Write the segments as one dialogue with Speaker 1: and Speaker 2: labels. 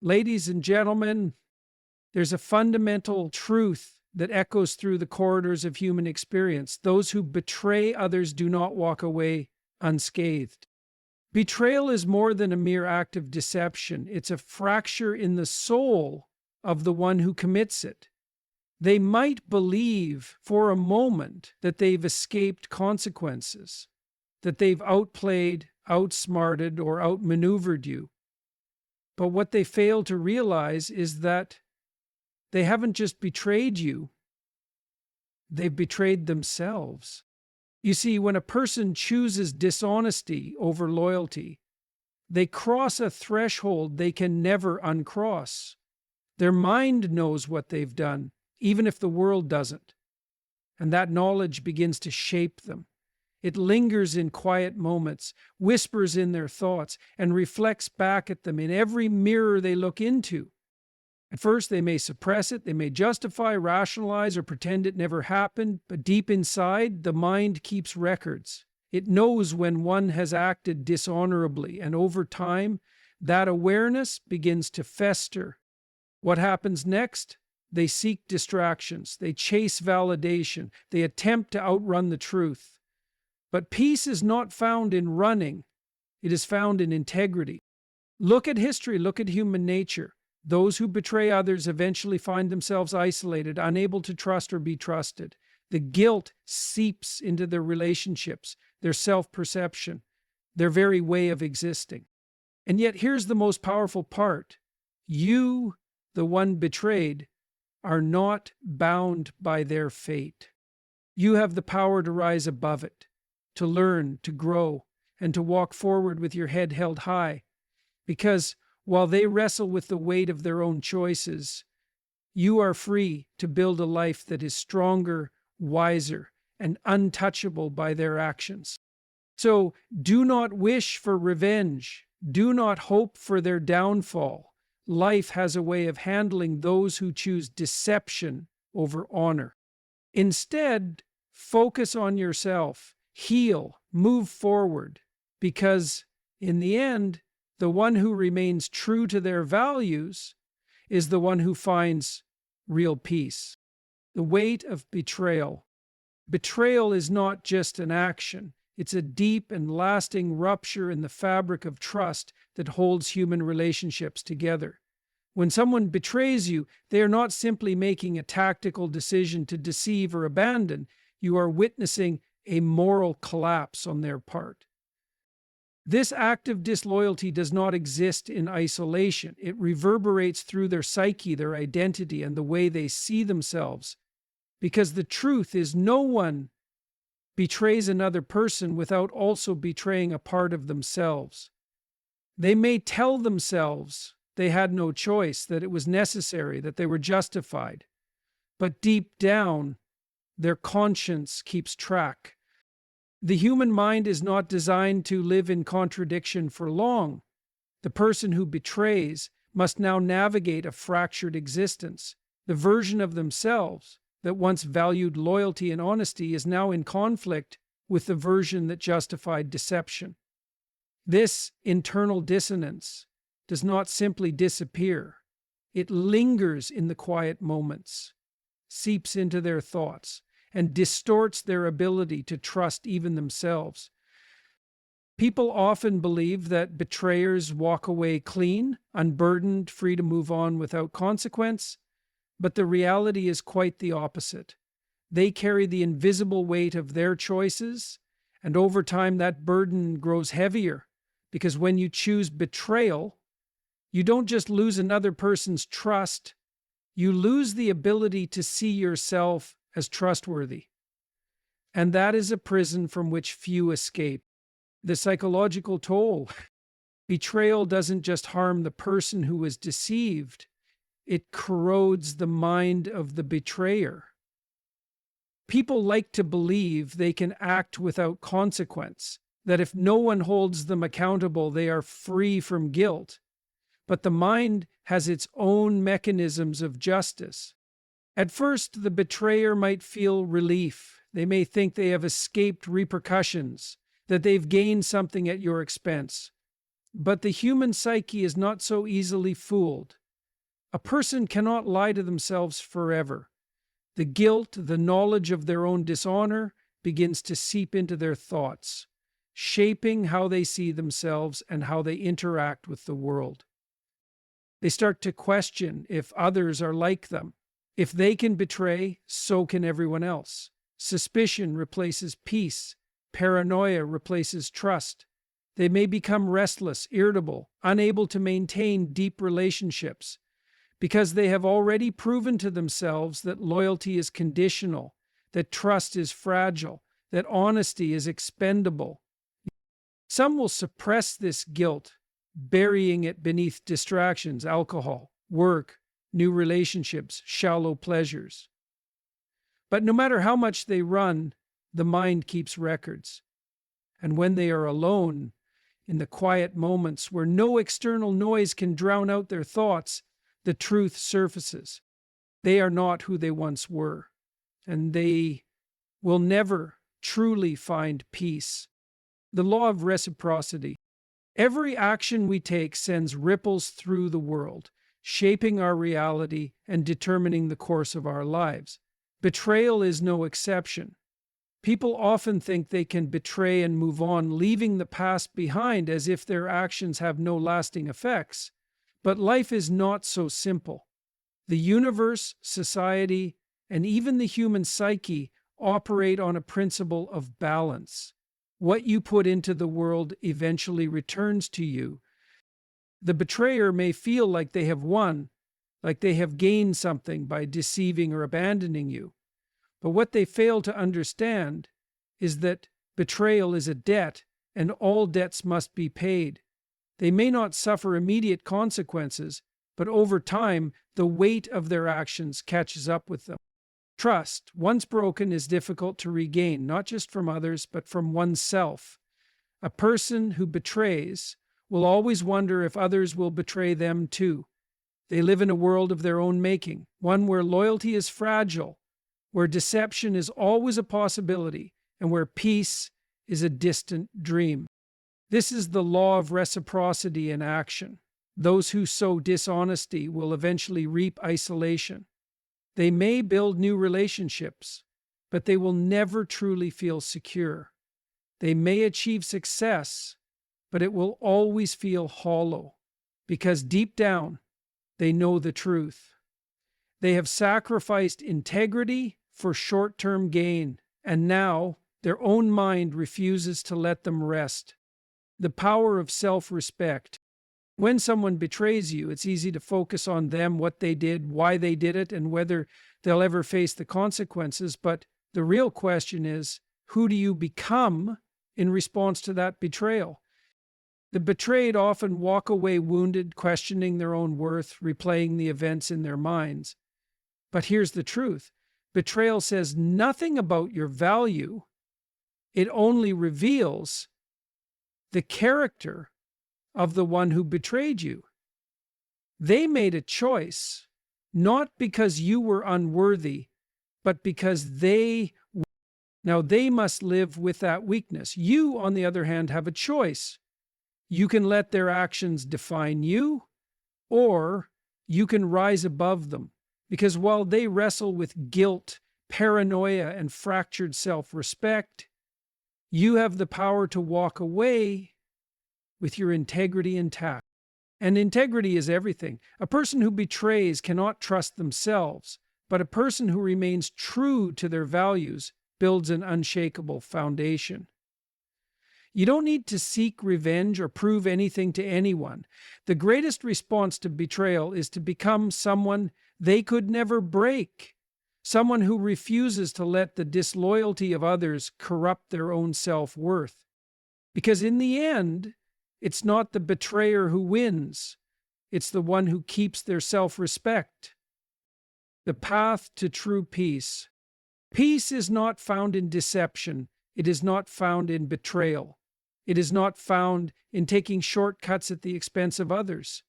Speaker 1: Ladies and gentlemen, there's a fundamental truth that echoes through the corridors of human experience. Those who betray others do not walk away unscathed. Betrayal is more than a mere act of deception, it's a fracture in the soul of the one who commits it. They might believe for a moment that they've escaped consequences, that they've outplayed, outsmarted, or outmaneuvered you. But what they fail to realize is that they haven't just betrayed you, they've betrayed themselves. You see, when a person chooses dishonesty over loyalty, they cross a threshold they can never uncross. Their mind knows what they've done, even if the world doesn't. And that knowledge begins to shape them. It lingers in quiet moments, whispers in their thoughts, and reflects back at them in every mirror they look into. At first, they may suppress it, they may justify, rationalize, or pretend it never happened, but deep inside, the mind keeps records. It knows when one has acted dishonorably, and over time, that awareness begins to fester. What happens next? They seek distractions, they chase validation, they attempt to outrun the truth. But peace is not found in running, it is found in integrity. Look at history, look at human nature. Those who betray others eventually find themselves isolated, unable to trust or be trusted. The guilt seeps into their relationships, their self-perception, their very way of existing. And yet here's the most powerful part. You, the one betrayed, are not bound by their fate. You have the power to rise above it, to learn, to grow, and to walk forward with your head held high. Because while they wrestle with the weight of their own choices, you are free to build a life that is stronger, wiser, and untouchable by their actions. So do not wish for revenge. Do not hope for their downfall. Life has a way of handling those who choose deception over honor. Instead, focus on yourself, heal, move forward, because in the end, the one who remains true to their values is the one who finds real peace. The weight of betrayal. Betrayal is not just an action. It's a deep and lasting rupture in the fabric of trust that holds human relationships together. When someone betrays you, they are not simply making a tactical decision to deceive or abandon. You are witnessing a moral collapse on their part. This act of disloyalty does not exist in isolation. It reverberates through their psyche, their identity, and the way they see themselves. Because the truth is, no one betrays another person without also betraying a part of themselves. They may tell themselves they had no choice, that it was necessary, that they were justified. But deep down, their conscience keeps track. The human mind is not designed to live in contradiction for long. The person who betrays must now navigate a fractured existence. The version of themselves that once valued loyalty and honesty is now in conflict with the version that justified deception. This internal dissonance does not simply disappear. It lingers in the quiet moments, seeps into their thoughts, and distorts their ability to trust even themselves. People often believe that betrayers walk away clean, unburdened, free to move on without consequence, but the reality is quite the opposite. They carry the invisible weight of their choices, and over time that burden grows heavier, because when you choose betrayal, you don't just lose another person's trust, you lose the ability to see yourself as trustworthy. And that is a prison from which few escape. The psychological toll. Betrayal doesn't just harm the person who was deceived, it corrodes the mind of the betrayer. People like to believe they can act without consequence, that if no one holds them accountable, they are free from guilt. But the mind has its own mechanisms of justice. At first, the betrayer might feel relief. They may think they have escaped repercussions, that they've gained something at your expense. But the human psyche is not so easily fooled. A person cannot lie to themselves forever. The guilt, the knowledge of their own dishonor begins to seep into their thoughts, shaping how they see themselves and how they interact with the world. They start to question if others are like them. If they can betray, so can everyone else. Suspicion replaces peace. Paranoia replaces trust. They may become restless, irritable, unable to maintain deep relationships, because they have already proven to themselves that loyalty is conditional, that trust is fragile, that honesty is expendable. Some will suppress this guilt, burying it beneath distractions, alcohol, work, new relationships, shallow pleasures. But no matter how much they run, the mind keeps records. And when they are alone, in the quiet moments where no external noise can drown out their thoughts, the truth surfaces. They are not who they once were, and they will never truly find peace. The law of reciprocity. Every action we take sends ripples through the world, shaping our reality and determining the course of our lives. Betrayal is no exception. People often think they can betray and move on, leaving the past behind as if their actions have no lasting effects. But life is not so simple. The universe, society, and even the human psyche operate on a principle of balance. What you put into the world eventually returns to you. The betrayer may feel like they have won, like they have gained something by deceiving or abandoning you. But what they fail to understand is that betrayal is a debt, and all debts must be paid. They may not suffer immediate consequences, but over time, the weight of their actions catches up with them. Trust, once broken, is difficult to regain, not just from others, but from oneself. A person who betrays will always wonder if others will betray them too. They live in a world of their own making, one where loyalty is fragile, where deception is always a possibility, and where peace is a distant dream. This is the law of reciprocity in action. Those who sow dishonesty will eventually reap isolation. They may build new relationships, but they will never truly feel secure. They may achieve success, but it will always feel hollow, because deep down, they know the truth. They have sacrificed integrity for short-term gain, and now their own mind refuses to let them rest. The power of self-respect. When someone betrays you, it's easy to focus on them, what they did, why they did it, and whether they'll ever face the consequences. But the real question is, who do you become in response to that betrayal? The betrayed often walk away wounded, questioning their own worth, replaying the events in their minds. But here's the truth. Betrayal says nothing about your value. It only reveals the character of the one who betrayed you. They made a choice, not because you were unworthy, but because they must live with that weakness. You, on the other hand, have a choice. You can let their actions define you, or you can rise above them. Because while they wrestle with guilt, paranoia, and fractured self-respect, you have the power to walk away with your integrity intact. And integrity is everything. A person who betrays cannot trust themselves, but a person who remains true to their values builds an unshakable foundation. You don't need to seek revenge or prove anything to anyone. The greatest response to betrayal is to become someone they could never break. Someone who refuses to let the disloyalty of others corrupt their own self-worth. Because in the end, it's not the betrayer who wins. It's the one who keeps their self-respect. The path to true peace. Peace is not found in deception. It is not found in betrayal. It is not found in taking shortcuts at the expense of others.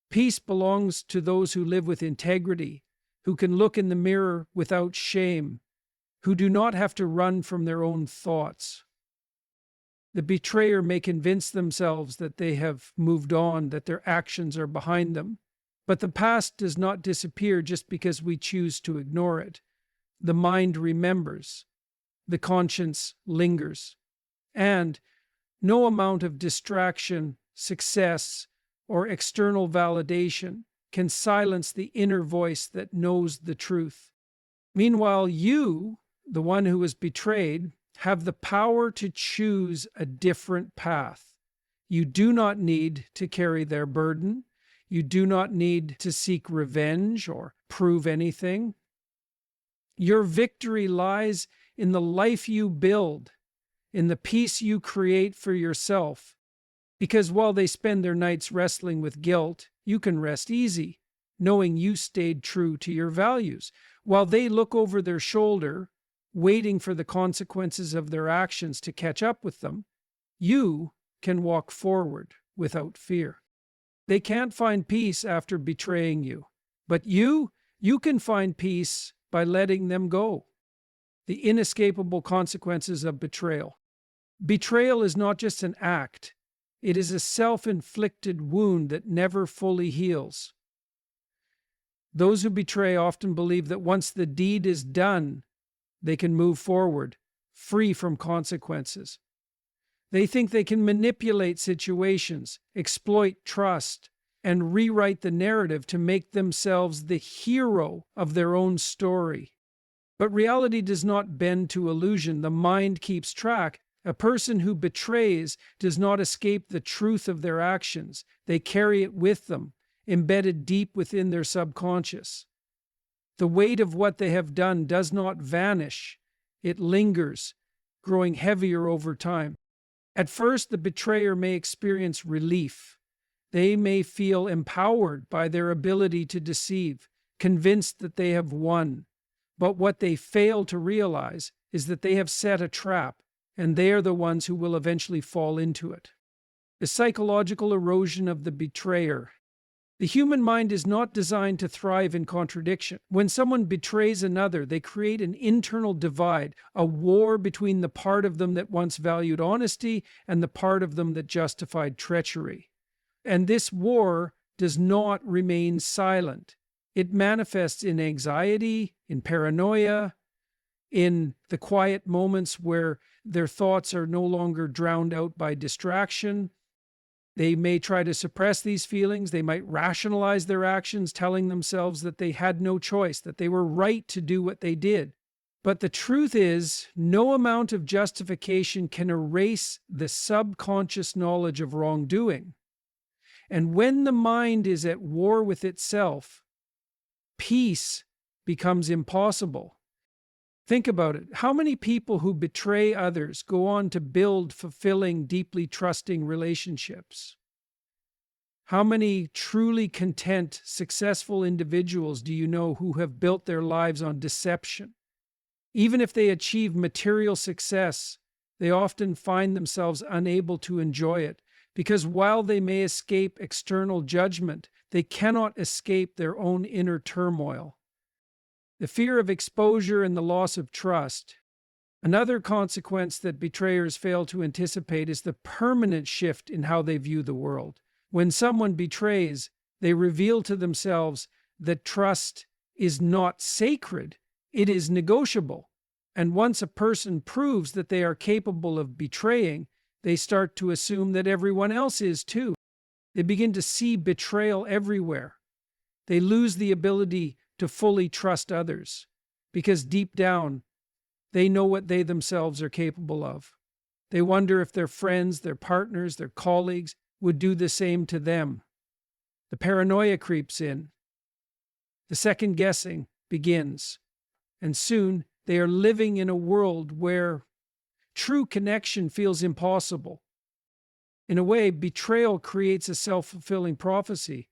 Speaker 1: Peace belongs to those who live with integrity, who can look in the mirror without shame, who do not have to run from their own thoughts. The betrayer may convince themselves that they have moved on, that their actions are behind them. But the past does not disappear just because we choose to ignore it. The mind remembers. The conscience lingers. And no amount of distraction, success, or external validation can silence the inner voice that knows the truth. Meanwhile, you, the one who was betrayed, have the power to choose a different path. You do not need to carry their burden. You do not need to seek revenge or prove anything. Your victory lies in the life you build, in the peace you create for yourself. Because while they spend their nights wrestling with guilt, you can rest easy, knowing you stayed true to your values. While they look over their shoulder, waiting for the consequences of their actions to catch up with them, you can walk forward without fear. They can't find peace after betraying you, but you can find peace by letting them go. The inescapable consequences of betrayal. Betrayal is not just an act, it is a self-inflicted wound that never fully heals. Those who betray often believe that once the deed is done, they can move forward, free from consequences. They think they can manipulate situations, exploit trust, and rewrite the narrative to make themselves the hero of their own story. But reality does not bend to illusion. The mind keeps track. A person who betrays does not escape the truth of their actions. They carry it with them, embedded deep within their subconscious. The weight of what they have done does not vanish. It lingers, growing heavier over time. At first, the betrayer may experience relief. They may feel empowered by their ability to deceive, convinced that they have won. But what they fail to realize is that they have set a trap, and they are the ones who will eventually fall into it. The psychological erosion of the betrayer. The human mind is not designed to thrive in contradiction. When someone betrays another, they create an internal divide, a war between the part of them that once valued honesty and the part of them that justified treachery. And this war does not remain silent. It manifests in anxiety, in paranoia, in the quiet moments where their thoughts are no longer drowned out by distraction. They may try to suppress these feelings. They might rationalize their actions, telling themselves that they had no choice, that they were right to do what they did. But the truth is, no amount of justification can erase the subconscious knowledge of wrongdoing. And when the mind is at war with itself, peace becomes impossible. Think about it. How many people who betray others go on to build fulfilling, deeply trusting relationships? How many truly content, successful individuals do you know who have built their lives on deception? Even if they achieve material success, they often find themselves unable to enjoy it, because while they may escape external judgment, they cannot escape their own inner turmoil. The fear of exposure and the loss of trust. Another consequence that betrayers fail to anticipate is the permanent shift in how they view the world. When someone betrays, they reveal to themselves that trust is not sacred, it is negotiable. And once a person proves that they are capable of betraying, they start to assume that everyone else is too. They begin to see betrayal everywhere. They lose the ability to fully trust others, because deep down, they know what they themselves are capable of. They wonder if their friends, their partners, their colleagues would do the same to them. The paranoia creeps in. The second guessing begins. And soon, they are living in a world where true connection feels impossible. In a way, betrayal creates a self-fulfilling prophecy.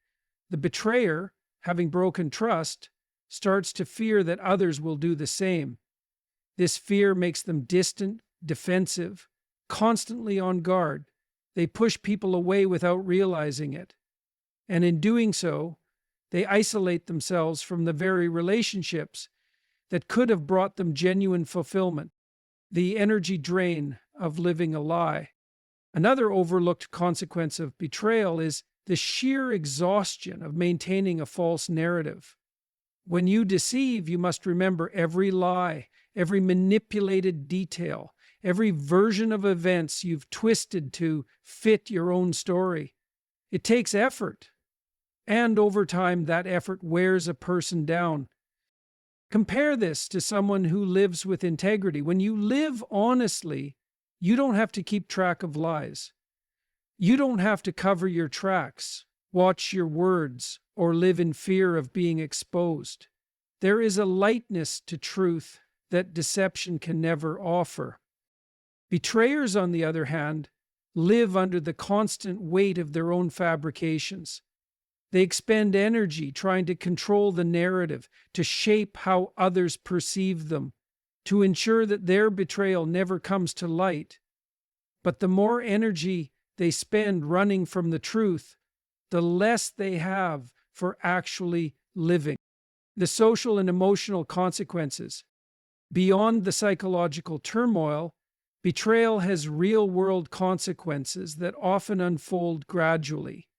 Speaker 1: The betrayer, having broken trust, starts to fear that others will do the same. This fear makes them distant, defensive, constantly on guard. They push people away without realizing it. And in doing so, they isolate themselves from the very relationships that could have brought them genuine fulfillment. The energy drain of living a lie. Another overlooked consequence of betrayal is the sheer exhaustion of maintaining a false narrative. When you deceive, you must remember every lie, every manipulated detail, every version of events you've twisted to fit your own story. It takes effort, and over time, that effort wears a person down. Compare this to someone who lives with integrity. When you live honestly, you don't have to keep track of lies. You don't have to cover your tracks, watch your words, or live in fear of being exposed. There is a lightness to truth that deception can never offer. Betrayers, on the other hand, live under the constant weight of their own fabrications. They expend energy trying to control the narrative, to shape how others perceive them, to ensure that their betrayal never comes to light. But the more energy they spend running from the truth, the less they have for actually living. The social and emotional consequences. Beyond the psychological turmoil, betrayal has real-world consequences that often unfold gradually.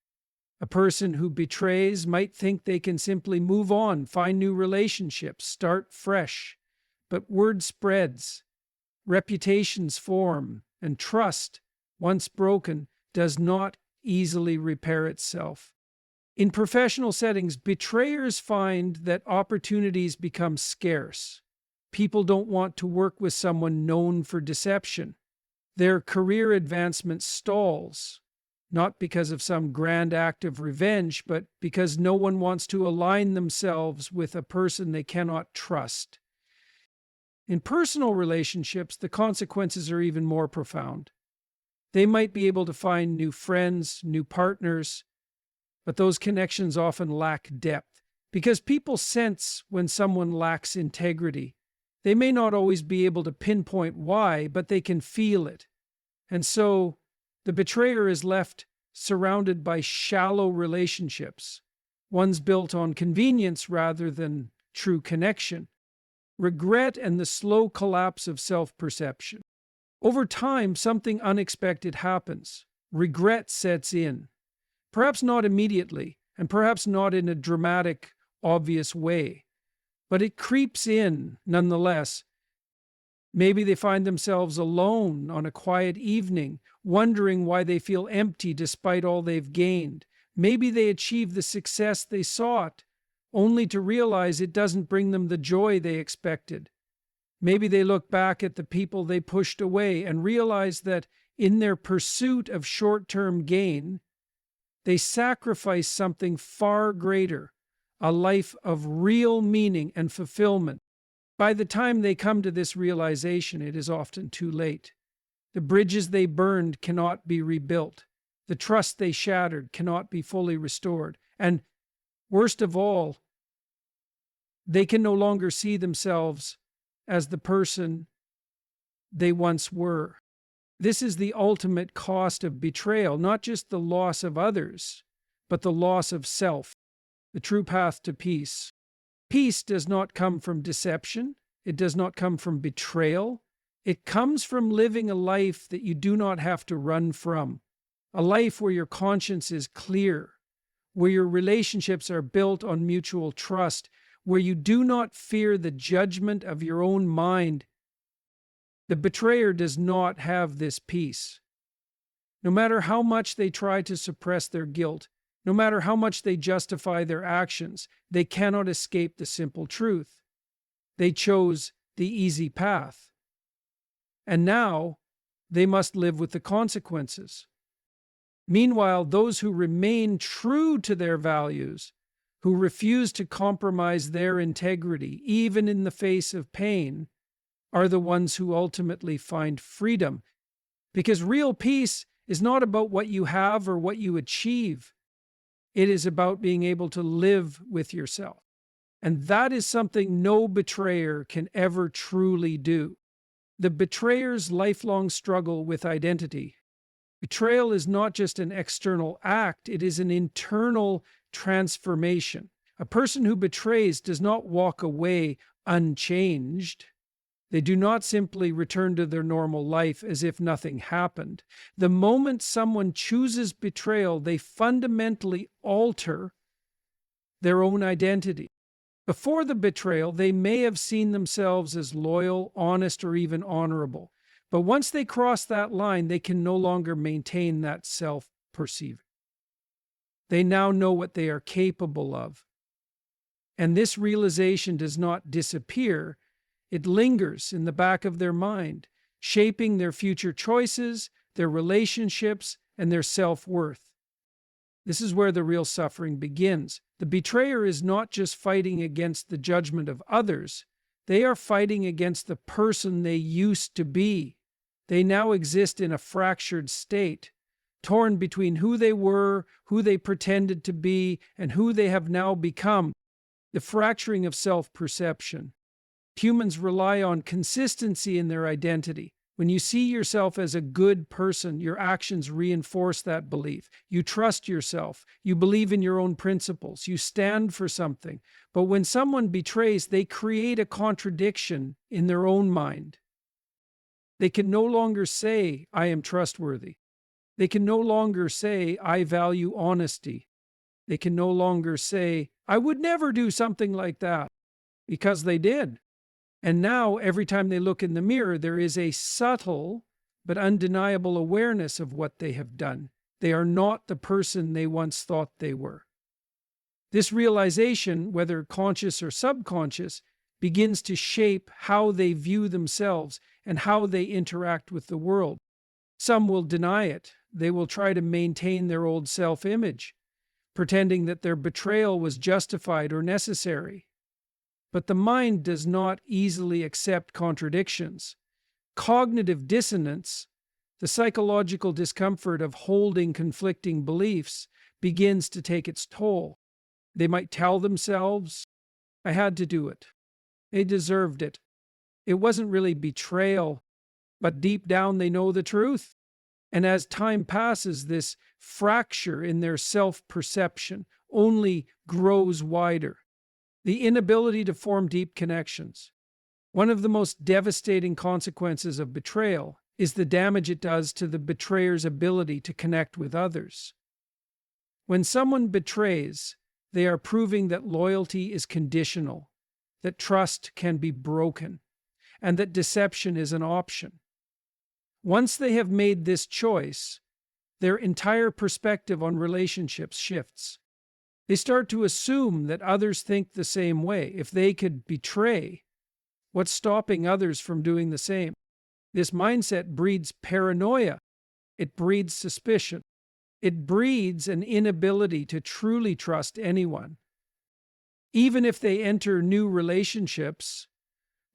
Speaker 1: A person who betrays might think they can simply move on, find new relationships, start fresh. But word spreads, reputations form, and trust, once broken, does not easily repair itself. In professional settings, betrayers find that opportunities become scarce. People don't want to work with someone known for deception. Their career advancement stalls, not because of some grand act of revenge, but because no one wants to align themselves with a person they cannot trust. In personal relationships, the consequences are even more profound. They might be able to find new friends, new partners, but those connections often lack depth because people sense when someone lacks integrity. They may not always be able to pinpoint why, but they can feel it. And so the betrayer is left surrounded by shallow relationships, ones built on convenience rather than true connection. Regret and the slow collapse of self-perception. Over time, something unexpected happens. Regret sets in. Perhaps not immediately, and perhaps not in a dramatic, obvious way, but it creeps in nonetheless. Maybe they find themselves alone on a quiet evening, wondering why they feel empty despite all they've gained. Maybe they achieve the success they sought, only to realize it doesn't bring them the joy they expected. Maybe they look back at the people they pushed away and realize that in their pursuit of short-term gain, they sacrifice something far greater, a life of real meaning and fulfillment. By the time they come to this realization, it is often too late. The bridges they burned cannot be rebuilt. The trust they shattered cannot be fully restored. And worst of all, they can no longer see themselves as the person they once were. This is the ultimate cost of betrayal, not just the loss of others, but the loss of self, the true path to peace. Peace does not come from deception. It does not come from betrayal. It comes from living a life that you do not have to run from, a life where your conscience is clear, where your relationships are built on mutual trust, where you do not fear the judgment of your own mind. The betrayer does not have this peace. No matter how much they try to suppress their guilt, no matter how much they justify their actions, they cannot escape the simple truth. They chose the easy path. And now they must live with the consequences. Meanwhile, those who remain true to their values, who refuse to compromise their integrity, even in the face of pain, are the ones who ultimately find freedom. Because real peace is not about what you have or what you achieve. It is about being able to live with yourself. And that is something no betrayer can ever truly do. The betrayer's lifelong struggle with identity. Betrayal is not just an external act, it is an internal transformation. A person who betrays does not walk away unchanged. They do not simply return to their normal life as if nothing happened. The moment someone chooses betrayal, they fundamentally alter their own identity. Before the betrayal, they may have seen themselves as loyal, honest, or even honorable. But once they cross that line, they can no longer maintain that self-perceiving. They now know what they are capable of. And this realization does not disappear. It lingers in the back of their mind, shaping their future choices, their relationships, and their self-worth. This is where the real suffering begins. The betrayer is not just fighting against the judgment of others. They are fighting against the person they used to be. They now exist in a fractured state, torn between who they were, who they pretended to be, and who they have now become. The fracturing of self-perception. Humans rely on consistency in their identity. When you see yourself as a good person, your actions reinforce that belief. You trust yourself. You believe in your own principles. You stand for something. But when someone betrays, they create a contradiction in their own mind. They can no longer say, I am trustworthy. They can no longer say, I value honesty. They can no longer say, I would never do something like that, because they did. And now, every time they look in the mirror, there is a subtle but undeniable awareness of what they have done. They are not the person they once thought they were. This realization, whether conscious or subconscious, begins to shape how they view themselves and how they interact with the world. Some will deny it. They will try to maintain their old self-image, pretending that their betrayal was justified or necessary. But the mind does not easily accept contradictions. Cognitive dissonance, the psychological discomfort of holding conflicting beliefs, begins to take its toll. They might tell themselves, I had to do it. They deserved it. It wasn't really betrayal, but deep down they know the truth. And as time passes, this fracture in their self-perception only grows wider. The inability to form deep connections. One of the most devastating consequences of betrayal is the damage it does to the betrayer's ability to connect with others. When someone betrays, they are proving that loyalty is conditional, that trust can be broken, and that deception is an option. Once they have made this choice, their entire perspective on relationships shifts. They start to assume that others think the same way. If they could betray, what's stopping others from doing the same? This mindset breeds paranoia. It breeds suspicion. It breeds an inability to truly trust anyone. Even if they enter new relationships,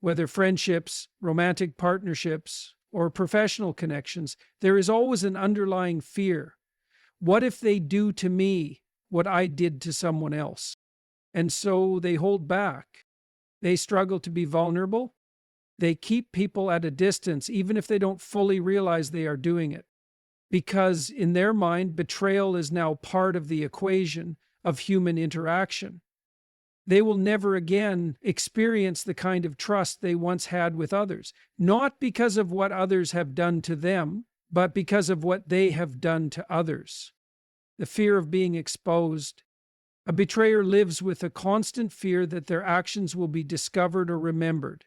Speaker 1: whether friendships, romantic partnerships, or professional connections, there is always an underlying fear. What if they do to me what I did to someone else? And so they hold back. They struggle to be vulnerable. They keep people at a distance, even if they don't fully realize they are doing it. Because in their mind, betrayal is now part of the equation of human interaction. They will never again experience the kind of trust they once had with others, not because of what others have done to them, but because of what they have done to others. The fear of being exposed. A betrayer lives with a constant fear that their actions will be discovered or remembered.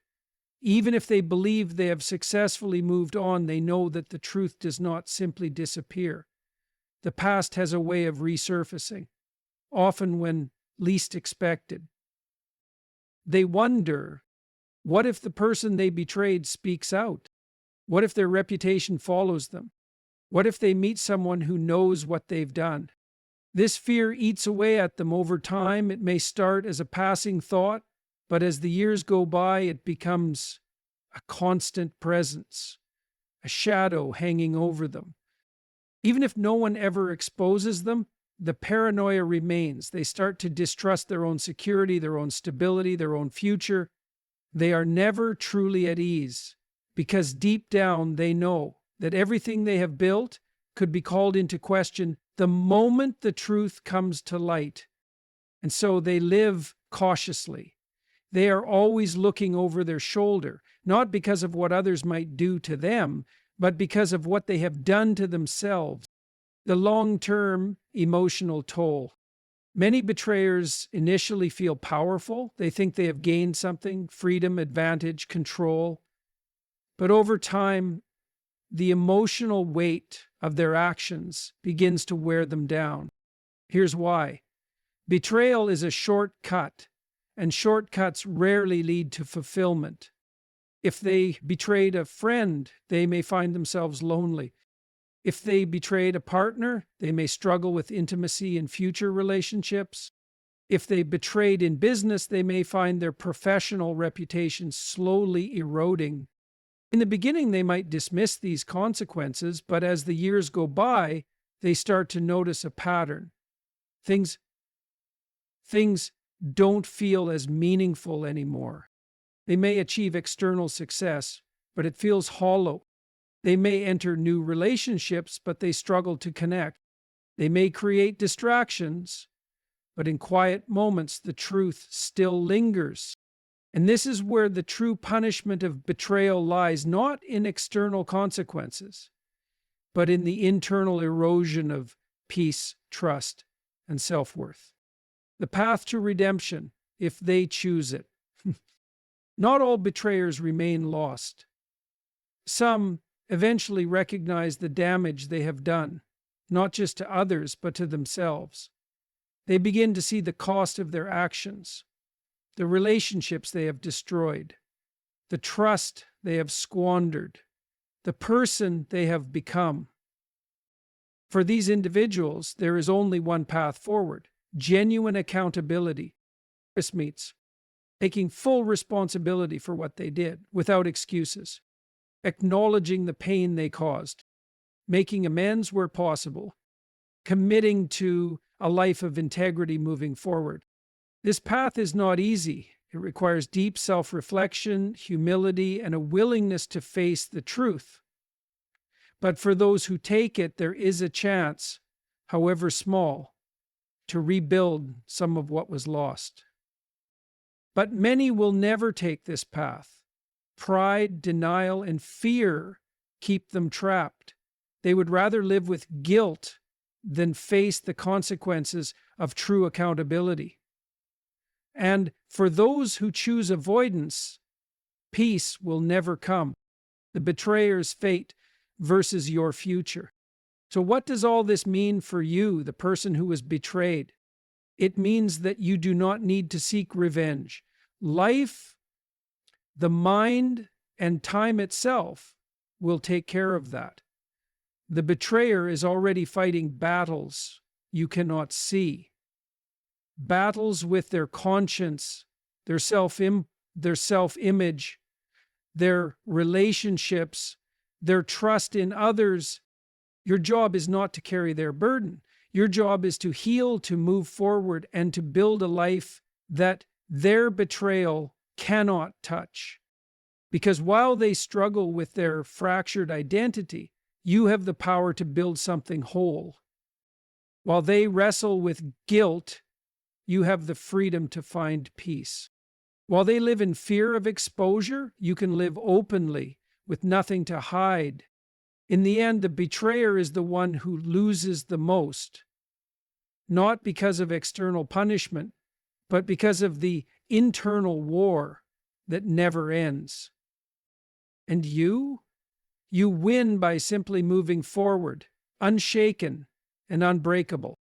Speaker 1: Even if they believe they have successfully moved on, they know that the truth does not simply disappear. The past has a way of resurfacing, often when least expected. They wonder, what if the person they betrayed speaks out? What if their reputation follows them? What if they meet someone who knows what they've done? This fear eats away at them over time. It may start as a passing thought, but as the years go by, it becomes a constant presence, a shadow hanging over them. Even if no one ever exposes them, the paranoia remains. They start to distrust their own security, their own stability, their own future. They are never truly at ease because deep down they know that everything they have built could be called into question the moment the truth comes to light. And so they live cautiously. They are always looking over their shoulder, not because of what others might do to them, but because of what they have done to themselves. The long-term emotional toll. Many betrayers initially feel powerful. They think they have gained something, freedom, advantage, control. But over time, the emotional weight of their actions begins to wear them down. Here's why. Betrayal is a shortcut, and shortcuts rarely lead to fulfillment. If they betrayed a friend, they may find themselves lonely. If they betrayed a partner, they may struggle with intimacy in future relationships. If they betrayed in business, they may find their professional reputation slowly eroding. In the beginning, they might dismiss these consequences, but as the years go by, they start to notice a pattern. Things don't feel as meaningful anymore. They may achieve external success, but it feels hollow. They may enter new relationships, but they struggle to connect. They may create distractions, but in quiet moments, the truth still lingers. And this is where the true punishment of betrayal lies, not in external consequences, but in the internal erosion of peace, trust, and self-worth. The path to redemption, if they choose it. Not all betrayers remain lost. Some eventually recognize the damage they have done, not just to others, but to themselves. They begin to see the cost of their actions, the relationships they have destroyed, the trust they have squandered, the person they have become. For these individuals, there is only one path forward: genuine accountability. This means taking full responsibility for what they did without excuses, acknowledging the pain they caused, making amends where possible, committing to a life of integrity moving forward. This path is not easy. It requires deep self-reflection, humility, and a willingness to face the truth. But for those who take it, there is a chance, however small, to rebuild some of what was lost. But many will never take this path. Pride, denial, and fear keep them trapped. They would rather live with guilt than face the consequences of true accountability. And for those who choose avoidance, peace will never come. The betrayer's fate versus your future. So what does all this mean for you, the person who was betrayed? It means that you do not need to seek revenge. Life, the mind, and time itself will take care of that. The betrayer is already fighting battles you cannot see. Battles with their conscience, their self-image, their relationships, their trust in others. Your job is not to carry their burden. Your job is to heal, to move forward, and to build a life that their betrayal cannot touch. Because while they struggle with their fractured identity, you have the power to build something whole. While they wrestle with guilt, you have the freedom to find peace. While they live in fear of exposure, you can live openly with nothing to hide. In the end, the betrayer is the one who loses the most, not because of external punishment, but because of the internal war that never ends. And you win by simply moving forward, unshaken and unbreakable.